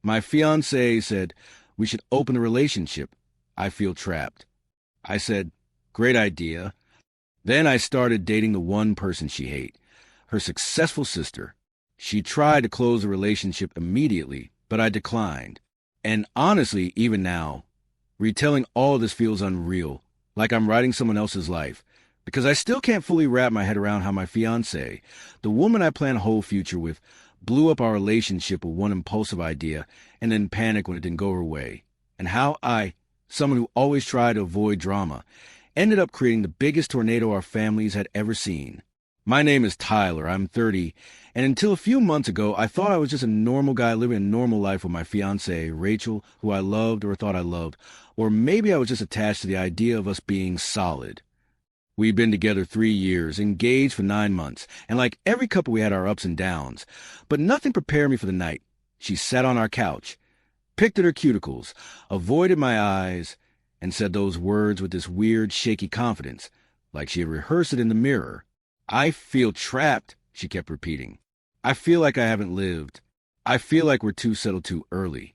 My fiancé said we should open a relationship. I feel trapped. I said, great idea. Then I started dating the one person she hated, her successful sister. She tried to close the relationship immediately, but I declined. And honestly, even now, retelling all of this feels unreal, like I'm writing someone else's life, because I still can't fully wrap my head around how my fiancée, the woman I plan a whole future with, blew up our relationship with one impulsive idea and then panicked when it didn't go her way, and how I, someone who always tried to avoid drama, ended up creating the biggest tornado our families had ever seen. My name is Tyler, I'm 30, and until a few months ago, I thought I was just a normal guy living a normal life with my fiancée, Rachel, who I loved or thought I loved, or maybe I was just attached to the idea of us being solid. We'd been together 3 years, engaged for 9 months, and like every couple we had our ups and downs, but nothing prepared me for the night. She sat on our couch, picked at her cuticles, avoided my eyes, and said those words with this weird, shaky confidence, like she had rehearsed it in the mirror. I feel trapped, she kept repeating. I feel like I haven't lived. I feel like we're too settled too early.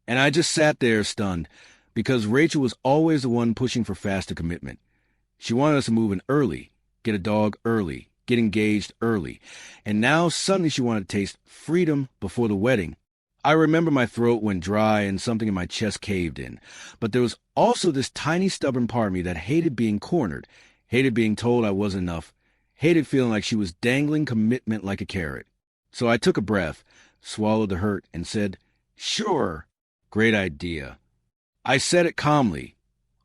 And I just sat there stunned, because Rachel was always the one pushing for faster commitment. She wanted us to move in early, get a dog early, get engaged early, and now suddenly she wanted to taste freedom before the wedding. I remember my throat went dry and something in my chest caved in, but there was also this tiny stubborn part of me that hated being cornered, hated being told I wasn't enough, hated feeling like she was dangling commitment like a carrot. So I took a breath, swallowed the hurt, and said, sure, great idea. I said it calmly,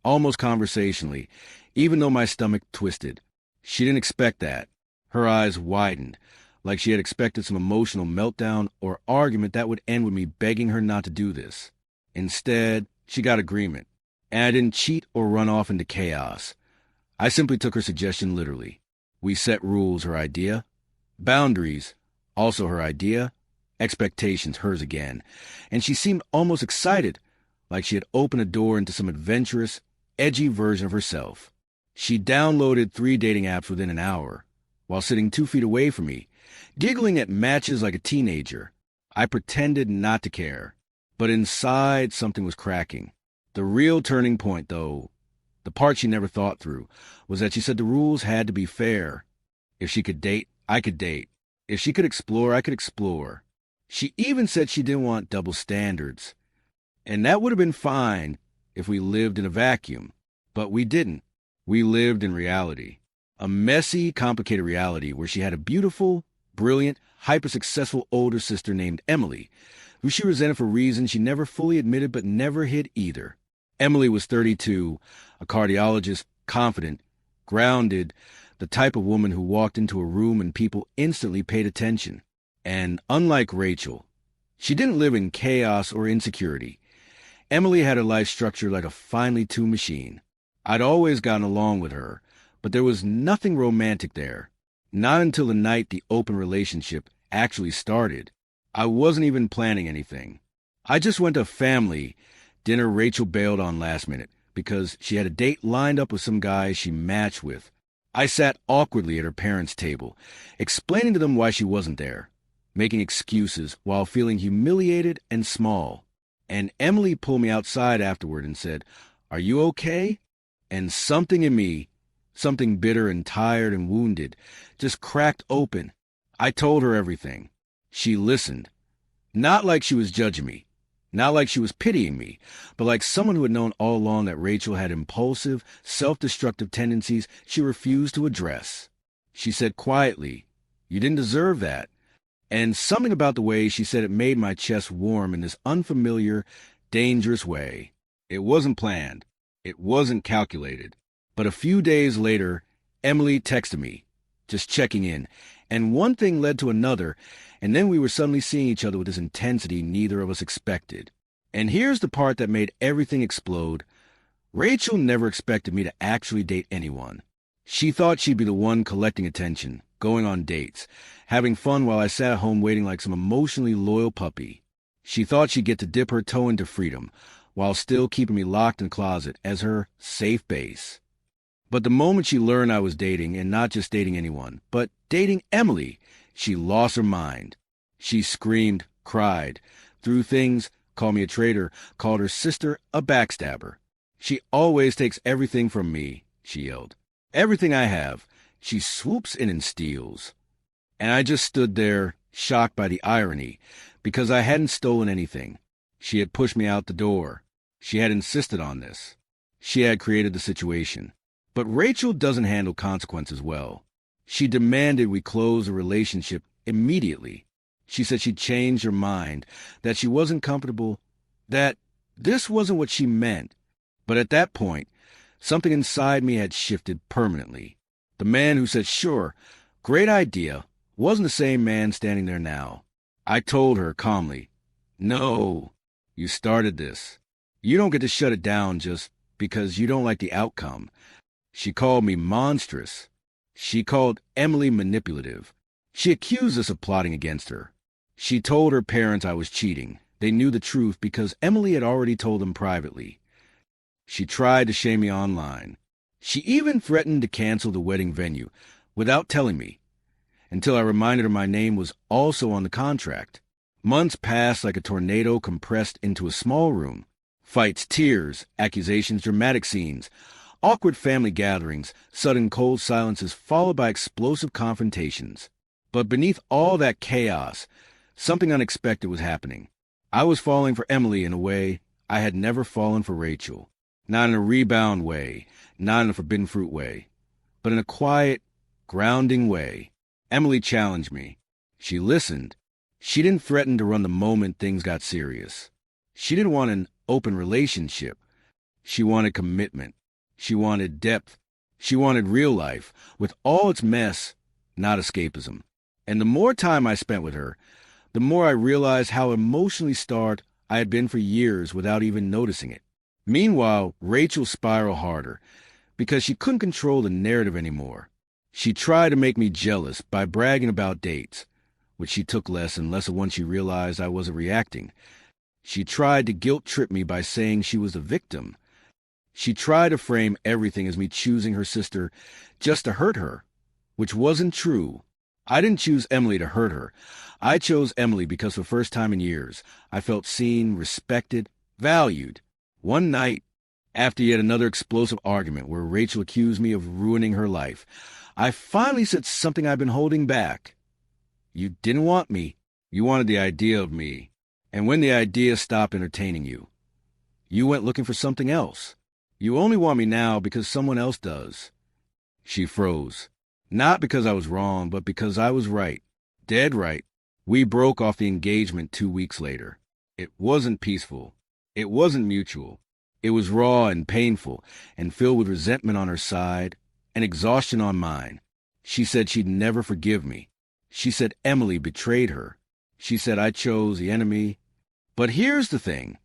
almost conversationally, even though my stomach twisted. She didn't expect that. Her eyes widened, like she had expected some emotional meltdown or argument that would end with me begging her not to do this. Instead, she got agreement, and I didn't cheat or run off into chaos. I simply took her suggestion literally. We set rules, her idea. Boundaries, also her idea. Expectations, hers again. And she seemed almost excited, like she had opened a door into some adventurous, edgy version of herself. She downloaded 3 dating apps within an hour, while sitting 2 feet away from me, giggling at matches like a teenager. I pretended not to care, but inside something was cracking. The real turning point, though, the part she never thought through, was that she said the rules had to be fair. If she could date, I could date. If she could explore, I could explore. She even said she didn't want double standards. And that would have been fine if we lived in a vacuum. But we didn't. We lived in reality. A messy, complicated reality where she had a beautiful, brilliant, hyper-successful older sister named Emily, who she resented for reasons she never fully admitted but never hid either. Emily was 32, a cardiologist, confident, grounded, the type of woman who walked into a room and people instantly paid attention. And unlike Rachel, she didn't live in chaos or insecurity. Emily had her life structured like a finely tuned machine. I'd always gotten along with her, but there was nothing romantic there. Not until the night the open relationship actually started. I wasn't even planning anything. I just went to a family dinner Rachel bailed on last minute because she had a date lined up with some guy she matched with. I sat awkwardly at her parents' table, explaining to them why she wasn't there, making excuses while feeling humiliated and small. And Emily pulled me outside afterward and said, "Are you okay?" And something in me, something bitter and tired and wounded, just cracked open. I told her everything. She listened. Not like she was judging me, not like she was pitying me, but like someone who had known all along that Rachel had impulsive, self-destructive tendencies she refused to address. She said quietly, "You didn't deserve that." And something about the way she said it made my chest warm in this unfamiliar, dangerous way. It wasn't planned. It wasn't calculated. But a few days later, Emily texted me, just checking in, and one thing led to another, and then we were suddenly seeing each other with this intensity neither of us expected. And here's the part that made everything explode. Rachel never expected me to actually date anyone. She thought she'd be the one collecting attention, going on dates, having fun while I sat at home waiting like some emotionally loyal puppy. She thought she'd get to dip her toe into freedom, while still keeping me locked in the closet as her safe base. But the moment she learned I was dating, and not just dating anyone, but dating Emily, she lost her mind. She screamed, cried, threw things, called me a traitor, called her sister a backstabber. She always takes everything from me, she yelled. Everything I have, she swoops in and steals. And I just stood there, shocked by the irony, because I hadn't stolen anything. She had pushed me out the door. She had insisted on this. She had created the situation. But Rachel doesn't handle consequences well. She demanded we close the relationship immediately. She said she'd changed her mind, that she wasn't comfortable, that this wasn't what she meant. But at that point, something inside me had shifted permanently. The man who said, "Sure, great idea," wasn't the same man standing there now. I told her calmly, "No, you started this. You don't get to shut it down just because you don't like the outcome." She called me monstrous. She called Emily manipulative. She accused us of plotting against her. She told her parents I was cheating. They knew the truth because Emily had already told them privately. She tried to shame me online. She even threatened to cancel the wedding venue without telling me, until I reminded her my name was also on the contract. Months passed like a tornado compressed into a small room. Fights, tears, accusations, dramatic scenes, awkward family gatherings, sudden cold silences followed by explosive confrontations. But beneath all that chaos, something unexpected was happening. I was falling for Emily in a way I had never fallen for Rachel. Not in a rebound way, not in a forbidden fruit way, but in a quiet, grounding way. Emily challenged me. She listened. She didn't threaten to run the moment things got serious. She didn't want an open relationship. She wanted commitment. She wanted depth. She wanted real life, with all its mess, not escapism. And the more time I spent with her, the more I realized how emotionally starved I had been for years without even noticing it. Meanwhile, Rachel spiraled harder, because she couldn't control the narrative anymore. She tried to make me jealous by bragging about dates, which she took less and less of once she realized I wasn't reacting. She tried to guilt-trip me by saying she was the victim. She tried to frame everything as me choosing her sister just to hurt her, which wasn't true. I didn't choose Emily to hurt her. I chose Emily because for the first time in years, I felt seen, respected, valued. One night, after yet another explosive argument where Rachel accused me of ruining her life, I finally said something I've been holding back. "You didn't want me. You wanted the idea of me. And when the idea stopped entertaining you, you went looking for something else. You only want me now because someone else does." She froze. Not because I was wrong, but because I was right. Dead right. We broke off the engagement 2 weeks later. It wasn't peaceful. It wasn't mutual. It was raw and painful and filled with resentment on her side and exhaustion on mine. She said she'd never forgive me. She said Emily betrayed her. She said I chose the enemy. But here's the thing.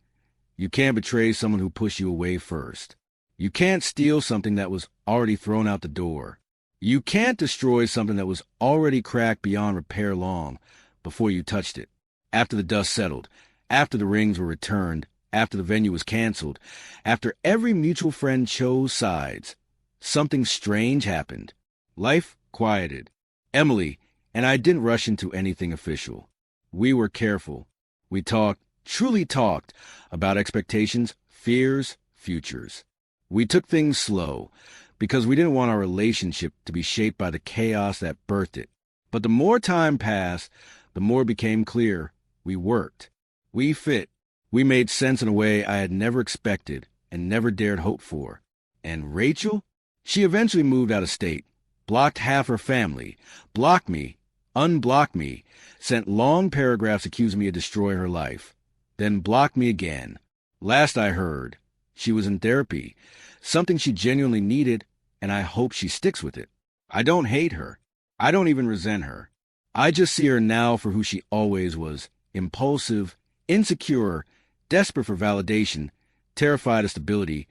You can't betray someone who pushed you away first. You can't steal something that was already thrown out the door. You can't destroy something that was already cracked beyond repair long before you touched it. After the dust settled, after the rings were returned, after the venue was canceled, after every mutual friend chose sides, something strange happened. Life quieted. Emily and I didn't rush into anything official. We were careful. We talked, truly talked, about expectations, fears, futures. We took things slow because we didn't want our relationship to be shaped by the chaos that birthed it. But the more time passed, the more it became clear we worked. We fit. We made sense in a way I had never expected and never dared hope for. And Rachel? She eventually moved out of state, blocked half her family, blocked me, unblocked me, sent long paragraphs accusing me of destroying her life, then blocked me again. Last I heard, she was in therapy, something she genuinely needed, and I hope she sticks with it. I don't hate her. I don't even resent her. I just see her now for who she always was, impulsive, insecure, desperate for validation, terrified of stability,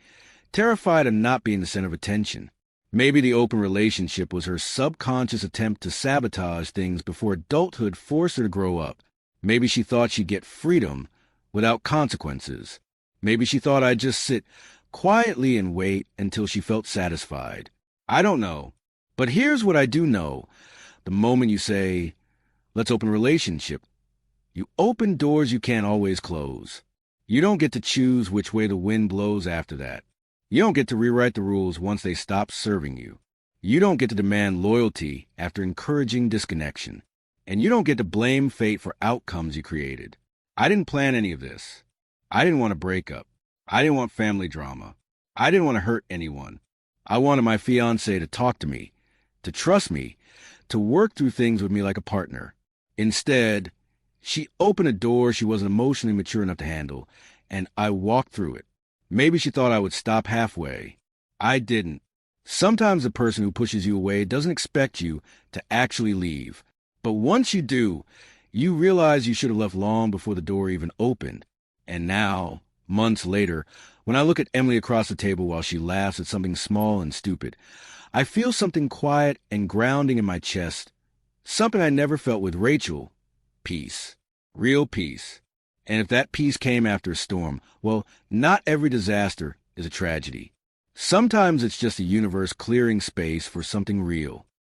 terrified of not being the center of attention. Maybe the open relationship was her subconscious attempt to sabotage things before adulthood forced her to grow up. Maybe she thought she'd get freedom without consequences. Maybe she thought I'd just sit quietly and wait until she felt satisfied. I don't know. But here's what I do know. The moment you say, "Let's open a relationship," You open doors you can't always close. You don't get to choose which way the wind blows after that. You don't get to rewrite the rules once they stop serving you. You don't get to demand loyalty after encouraging disconnection. And you don't get to blame fate for outcomes you created. I didn't plan any of this. I didn't want a breakup. I didn't want family drama. I didn't want to hurt anyone. I wanted my fiancée to talk to me, to trust me, to work through things with me like a partner. Instead, she opened a door she wasn't emotionally mature enough to handle, and I walked through it. Maybe she thought I would stop halfway. I didn't. Sometimes the person who pushes you away doesn't expect you to actually leave. But once you do, you realize you should have left long before the door even opened. And now, months later, when I look at Emily across the table while she laughs at something small and stupid, I feel something quiet and grounding in my chest. Something I never felt with Rachel. Peace. Real peace. And if that peace came after a storm, well, not every disaster is a tragedy. Sometimes it's just the universe clearing space for something real.